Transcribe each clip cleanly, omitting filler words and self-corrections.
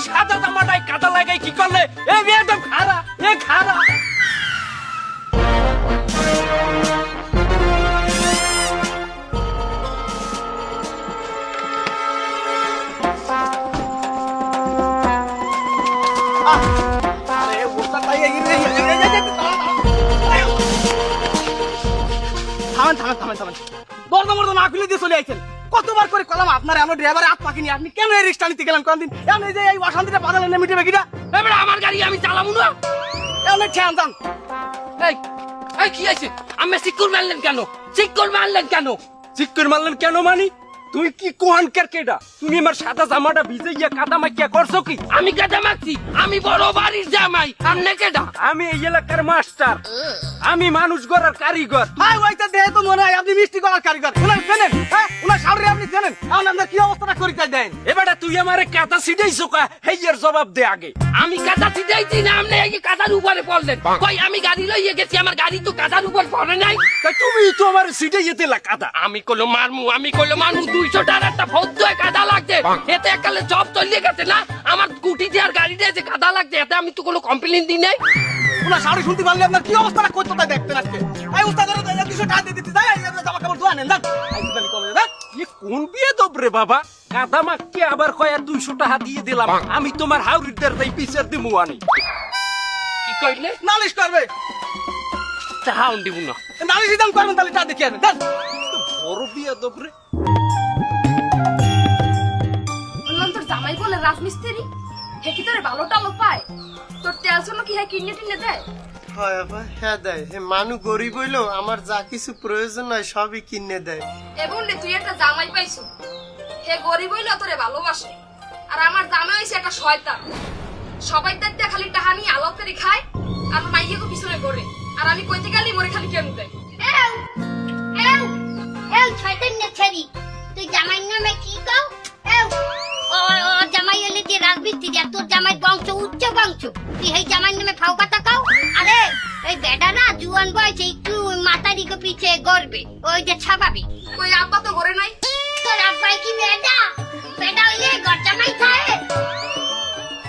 সাদা জামাটায় কাদা লাগাই কি করলে? এ বেয়াদব খারা, এ খারা। আরে ওস্তাদ ভাই থামেন দরজা মরজা না খুলে দিয়ে চলে আইছেন। কতবার করে কলাম আপনার আমরা ড্রাইভারে হাত পাকিনি, আপনি কেন এই রিক্সা নিতে গেলেন কোনদিন? এমন এই যে এই অশান্তিটা বাদালে না মিটে বেকিটা এবারে আমার গাড়ি আমি চালাবো না। এমন ঠ্যান দান। এই এই কি আছে? আমি সিকিউর মারলেন কেন? সিকিউর মারলেন কেন? সিকিউর মারলেন কেন মানি? তুই কি কোহানকার কেডা? তুমি আমার সাদা জামাটা ভিজাইয়া কাদা মাইয়া করছো কি? আমি কাদা মাখছি? আমি বড় বাড়ির জামাই, আপনি কেডা? আমি এই এলাকার মাস্টার, আমি মানুষ গড়ার কারিগর। হাই ওইটা দেহে তো মনে হয় আপনি মিষ্টি করার কারিগর। উনার জানেন, হ্যাঁ উনার সামনে আপনি জানেন এখন আপনার কি অবস্থাটা করিতে দেন? এবারে তুই আমারে কাদা ছিটাইছো কা? হেইয়ের জবাব দে আগে। আমি কাদা ছিটাইছি না, আপনি এই কাদার উপরে পড়লেন। কই আমি গাড়ি লইয়ে গেছি, আমার গাড়ি তো কাদার উপর পড়ে নাই। তাই তুমি তো আমার ছিটাইয়ে দিলা কাদা। আমি কইলো মারমু, 200 টাকার একটা ভৌত কাদা লাগছে, এতে একালে জব চলিয়ে গেছে না। আমার স্কুটিতে আর গাড়িতে যে কাদা লাগছে, এতে আমি তো কোনো কমপ্লেইন দিই নাই। উনার সামনে শুনতে পারলে আপনার কি অবস্থাটা করতে তাই দেখতেন আজকে। এই উস্তাদের 200 টাকা দিয়ে দিতে যায়, জামা কাপড় ধোয়া নেন যান। এই দিবালি কলেজে যান। এ কোন বিয়ে দবরে বাবা? কাদা মাখকে আবার কয় 200 টাকা দিয়ে দিলাম। আমি তোমার হাউরিদের তাই পিছের দিমু আনি। কি কইলে? নালিশ করবে। টাহাউন দিব না। নালিশ দাম করবেন তাহলে টা দেখি আনেন যান। বড় বিয়ে দবরে। বললাম তোর জামাই বলে রাজমিস্ত্রি, হে কি তোরে ভালো টালো পায়? তোর তেল শোনো কি হে কিনে টিনে দেয়? হয় আপা, হ্যাঁ দেয়। হে মানু গরিব হইলেও আমার যা কিছু প্রয়োজন হয় সবই কিনে দেয়। এবং রে তুই একটা জামাই পাইছো, হে গরিব হইলেও তোরে ভালোবাসে। আর আমার জামাই হইছে একটা শয়তান, সবাই দেখতে খালি টাহা নিয়ে আলাপ করে খায় আর মাইয়াকে পিছনে করে। আর আমি কইতে গেলি মরে খালি কেন দেয়। শয়তান না ছেড়ি, তুই জামাই নামে কি কও? ও জামাই হলে যে রাজমিস্ত্রি, আর তোর জামাই বংশ উচ্চ বংশ, তুই এই জামাই নামে ফাও কথা কও? আরে এই বেডা না জুয়ান বয়সে একটু মাতারিকে পিছে গড়বে, ওই যে স্বাভাবিক। কই আব্বা তো ঘরে নাই। তোর আব্বাই কি বেডা? বেডা হইলে ঘর জামাই খায়?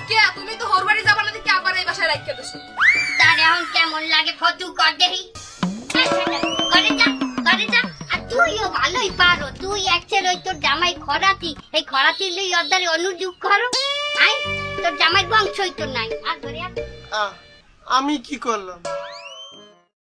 কে তুমি তো হোর বাড়ি যাবা না, দেখি আবার এই বাসায় রাখিয়ে দিছো। তার এখন কেমন লাগে ফটো কর দেখি। ঘরে যা, ঘরে যা। আর তুইও ভালোই পারো, তুই একচের ওই তোর জামাই খরাতি, এই খরাতি লই অর্ধারে অনুযোগ করো। আই তোর জামাই বংশই তো নাই। আর ঘরে আর আমি কি করলাম?